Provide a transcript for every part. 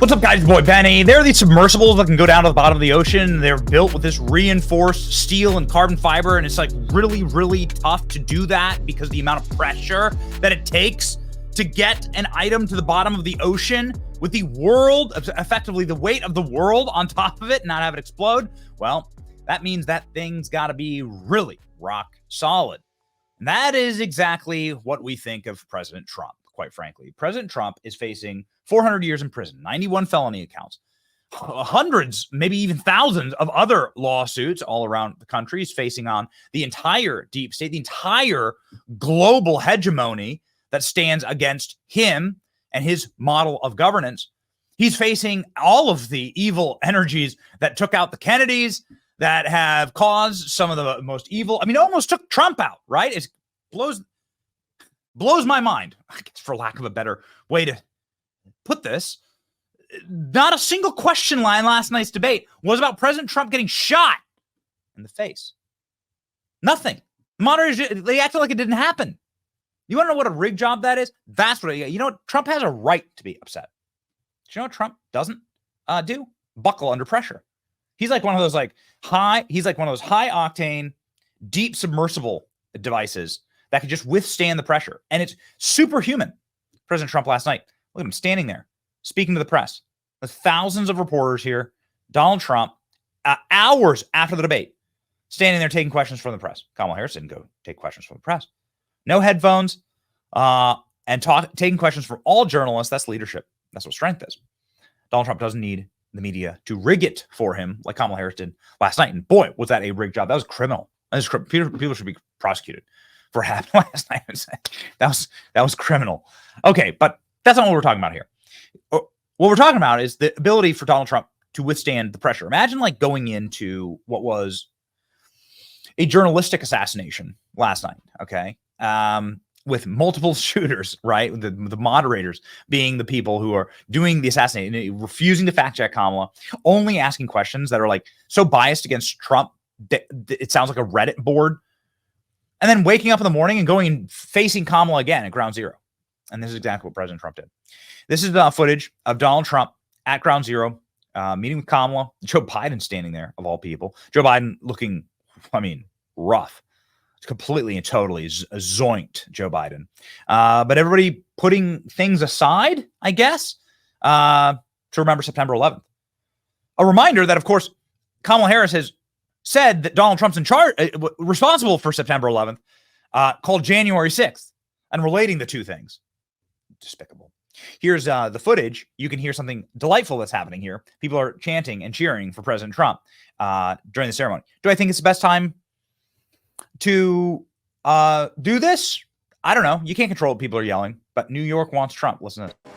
What's up, guys? Boy Benny. There are these submersibles that can go down to the bottom of the ocean. They're built with this reinforced steel and carbon fiber, and it's like really, really tough to do that because the amount of pressure that it takes to get an item to the bottom of the ocean with the world, effectively the weight of the world on top of it, and not have it explode. Well, that means that thing's got to be really rock solid. And that is exactly what we think of President Trump. Quite frankly, President Trump is facing 400 years in prison, 91 felony accounts, hundreds, maybe even thousands of other lawsuits all around the country. He's facing on the entire deep state, the entire global hegemony that stands against him and his model of governance. He's facing all of the evil energies that took out the Kennedys, that have caused some of the most evil. I mean, it almost took Trump out, right? It blows my mind, I guess, for lack of a better way to put this. Not a single question line last night's debate was about President Trump getting shot in the face. Nothing. Moderators, they acted like it didn't happen. You want to know what a rig job that is? That's what, you know what? Trump has a right to be upset. Do you know what Trump doesn't do? Buckle under pressure. He's like one of those high octane, deep submersible devices that could just withstand the pressure. And it's superhuman. President Trump last night, look at him standing there, speaking to the press. With thousands of reporters here. Donald Trump, hours after the debate, standing there taking questions from the press. Kamala Harris didn't go take questions from the press. No headphones, and taking questions from all journalists. That's leadership. That's what strength is. Donald Trump doesn't need the media to rig it for him like Kamala Harris did last night. And boy, was that a rig job. That was criminal. People should be prosecuted for happening last night. That was criminal. Okay, but that's not what we're talking about here. What we're talking about is the ability for Donald Trump to withstand the pressure. Imagine going into what was a journalistic assassination last night, okay? With multiple shooters, right? The moderators being the people who are doing the assassination, refusing to fact check Kamala, only asking questions that are so biased against Trump that it sounds like a Reddit board. And then waking up in the morning and going and facing Kamala again at ground zero. And this is exactly what President Trump did. This is the footage of Donald Trump at ground zero, meeting with Kamala. Joe Biden standing there, of all people. Joe Biden looking, rough. It's completely and totally zoinked Joe Biden. But everybody putting things aside, I guess, to remember September 11th. A reminder that, of course, Kamala Harris has said that Donald Trump's in charge, responsible for September 11th, called January 6th, and relating the two things. Despicable. Here's the footage. You can hear something delightful that's happening here. People are chanting and cheering for President Trump during the ceremony. Do I think it's the best time to do this? I don't know. You can't control what people are yelling, but New York wants Trump. Listen to this.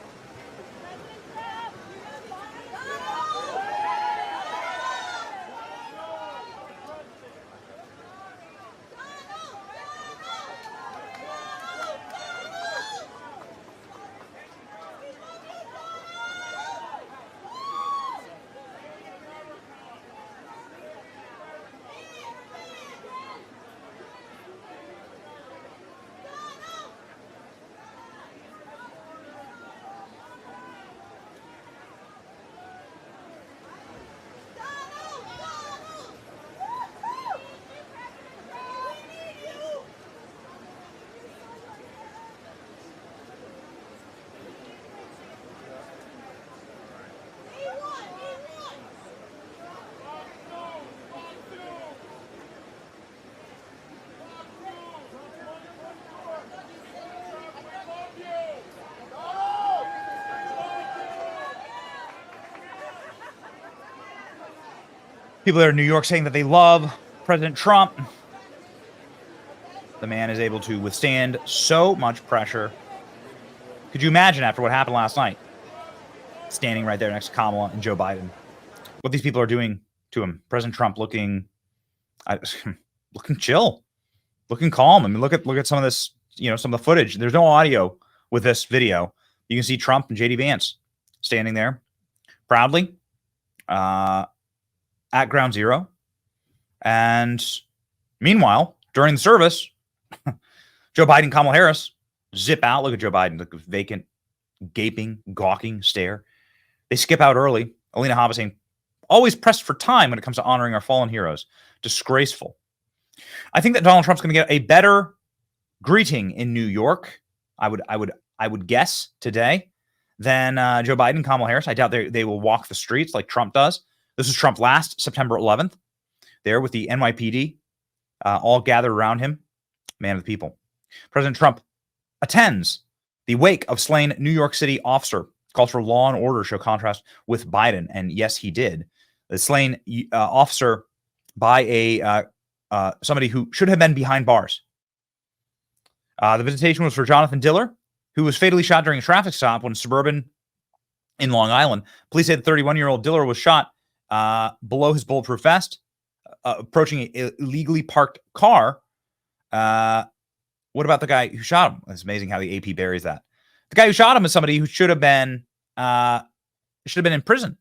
People there in New York saying that they love President Trump. The man is able to withstand so much pressure. Could you imagine after what happened last night, standing right there next to Kamala and Joe Biden, what these people are doing to him? President Trump looking chill, looking calm. I mean, look at some of this, some of the footage. There's no audio with this video. You can see Trump and JD Vance standing there proudly at ground zero. And meanwhile, during the service, Joe Biden, Kamala Harris zip out. Look at Joe Biden, look, vacant, gaping, gawking stare. They skip out early. Alina Habba always pressed for time when it comes to honoring our fallen heroes. Disgraceful. I think that Donald Trump's going to get a better greeting in New York. I would guess today than Joe Biden, Kamala Harris. I doubt they will walk the streets like Trump does. This was Trump last September 11th, there with the NYPD all gathered around him. Man of the people. President Trump attends the wake of slain New York City officer. Calls for law and order show contrast with Biden. And yes, he did. The slain officer by somebody who should have been behind bars. The visitation was for Jonathan Diller, who was fatally shot during a traffic stop when suburban in Long Island. Police say the 31-year-old Diller was shot below his bulletproof vest, approaching an illegally parked car. What about the guy who shot him? It's amazing how the AP buries that. The guy who shot him is somebody who should have been in prison,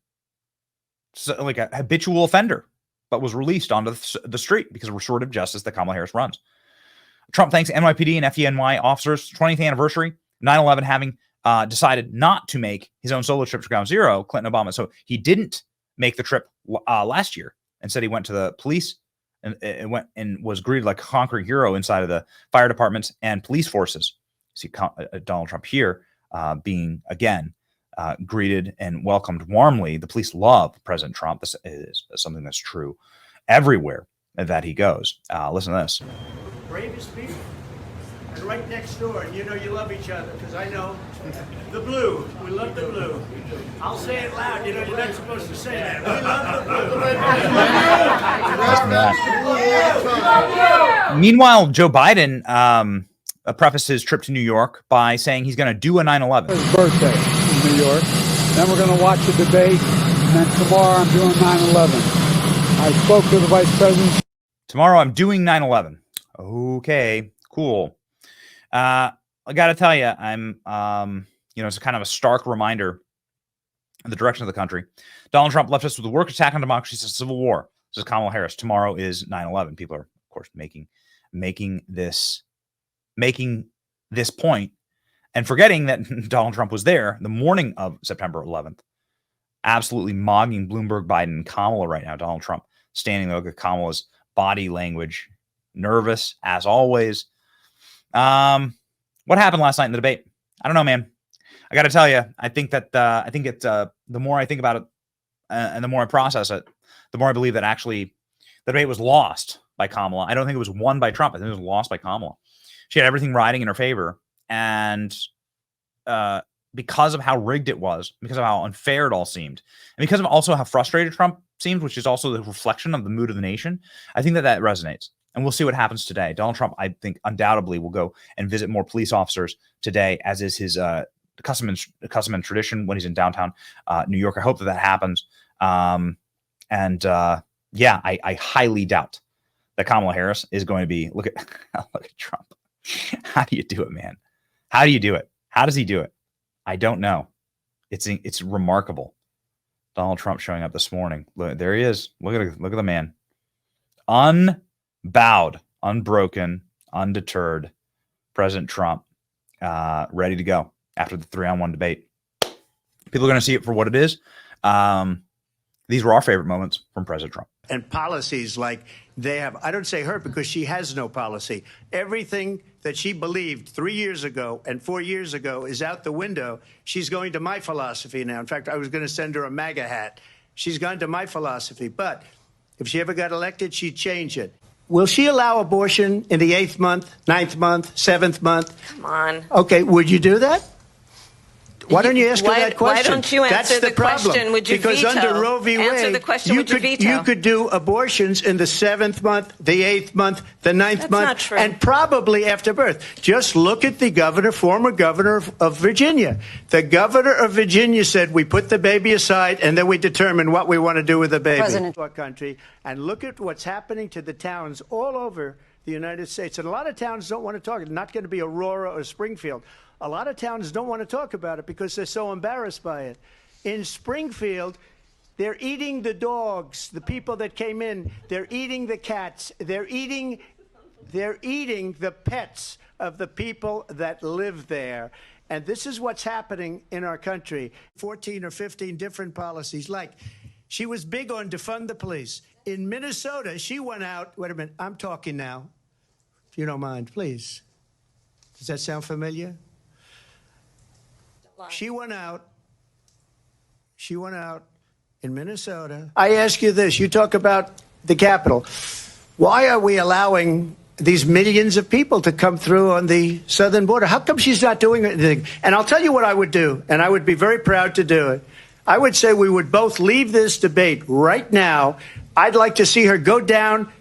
so, like a habitual offender, but was released onto the street because of restorative justice that Kamala Harris runs. Trump thanks NYPD and FDNY officers 20th anniversary, 9/11 having decided not to make his own solo trip to Ground Zero, Clinton Obama. So he didn't make the trip last year. Instead, he went to the police and went and was greeted like a conquering hero inside of the fire departments and police forces. See Donald Trump here being again greeted and welcomed warmly. The police love President Trump. This is something that's true everywhere that he goes. Listen to this. Bravest people. And right next door, and you know you love each other, because I know the blue. We love the blue. I'll say it loud. You know, you're not supposed to say that. We love the blue. Meanwhile, Joe Biden prefaced his trip to New York by saying he's going to do a 9/11. His birthday in New York. Then we're going to watch the debate. And then tomorrow I'm doing 9/11. I spoke to the vice president. Tomorrow I'm doing 9/11. Okay, cool. I got to tell you, I'm, it's kind of a stark reminder of the direction of the country. Donald Trump left us with a work attack on democracy since civil war. This is Kamala Harris. Tomorrow is 9/11. People are, of course, making this point and forgetting that Donald Trump was there the morning of September 11th, absolutely mogging Bloomberg, Biden, and Kamala right now. Donald Trump standing there, look at Kamala's body language, nervous as always. What happened last night in the debate? I don't know, man. I got to tell you, I think the more I think about it and the more I process it, the more I believe that actually the debate was lost by Kamala. I don't think it was won by Trump. I think it was lost by Kamala. She had everything riding in her favor. And because of how rigged it was, because of how unfair it all seemed, and because of also how frustrated Trump seemed, which is also the reflection of the mood of the nation, I think that resonates. And we'll see what happens today. Donald Trump, I think, undoubtedly will go and visit more police officers today, as is his custom and tradition when he's in downtown New York. I hope that happens. I highly doubt that Kamala Harris is going to be. Look at Trump. How do you do it, man? How do you do it? How does he do it? I don't know. It's remarkable. Donald Trump showing up this morning. Look, there he is. Look at the man. Unbowed, unbroken, undeterred. President Trump, ready to go after the 3-on-1 debate. People are going to see it for what it is. These were our favorite moments from President Trump. And policies like they have, I don't say her because she has no policy. Everything that she believed 3 years ago and 4 years ago is out the window. She's going to my philosophy now. In fact, I was going to send her a MAGA hat. She's gone to my philosophy. But if she ever got elected, she'd change it. Will she allow abortion in the 8th month, 9th month, 7th month? Come on. Okay, would you do that? Why don't you ask her that question? Why don't you answer the question? Would you because veto? Under Roe v. Wade, answer the question, would you veto? You could do abortions in the 7th month, the 8th month, the 9th That's month, not true. and probably after birth. Just look at the former governor of Virginia. The governor of Virginia said, we put the baby aside and then we determine what we want to do with the baby. President. Our country, and look at what's happening to the towns all over the United States. And a lot of towns don't want to talk. It's not going to be Aurora or Springfield. A lot of towns don't want to talk about it because they're so embarrassed by it. In Springfield, they're eating the dogs, the people that came in. They're eating the cats. They're eating the pets of the people that live there. And this is what's happening in our country. 14 or 15 different policies. Like, she was big on defund the police. In Minnesota, she went out. Wait a minute. I'm talking now. If you don't mind, please. Does that sound familiar? She went out in Minnesota. I ask you this. You talk about the Capitol. Why are we allowing these millions of people to come through on the southern border? How come she's not doing anything? And I'll tell you what I would do, and I would be very proud to do it. I would say we would both leave this debate right now. I'd like to see her go down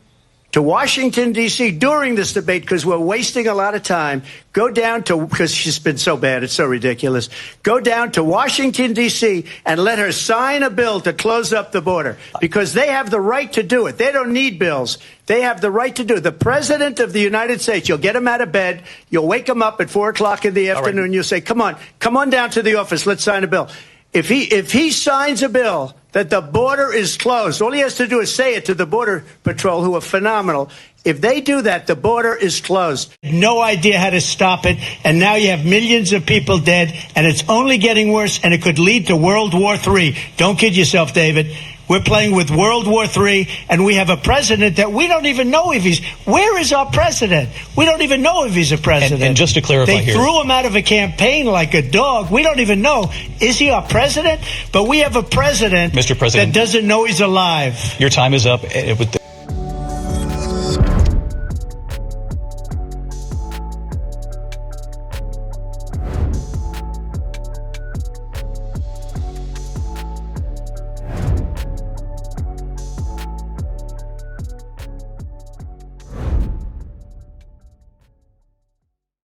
to Washington, D.C. during this debate, because we're wasting a lot of time. Go down to, because she's been so bad, it's so ridiculous. Go down to Washington, D.C. and let her sign a bill to close up the border, because they have the right to do it. They don't need bills. They have the right to do it. The president of the United States, you'll get him out of bed. You'll wake him up at 4 o'clock in the afternoon. You'll say, come on down to the office. Let's sign a bill. If he signs a bill that the border is closed, all he has to do is say it to the Border Patrol, who are phenomenal. If they do that, the border is closed. No idea how to stop it, and now you have millions of people dead, and it's only getting worse, and it could lead to World War III. Don't kid yourself, David. We're playing with World War III, and we have a president that we don't even know if he's... Where is our president? We don't even know if he's a president. And just to clarify they here... They threw him out of a campaign like a dog. We don't even know. Is he our president? But we have a president, Mr. President, that doesn't know he's alive. Your time is up.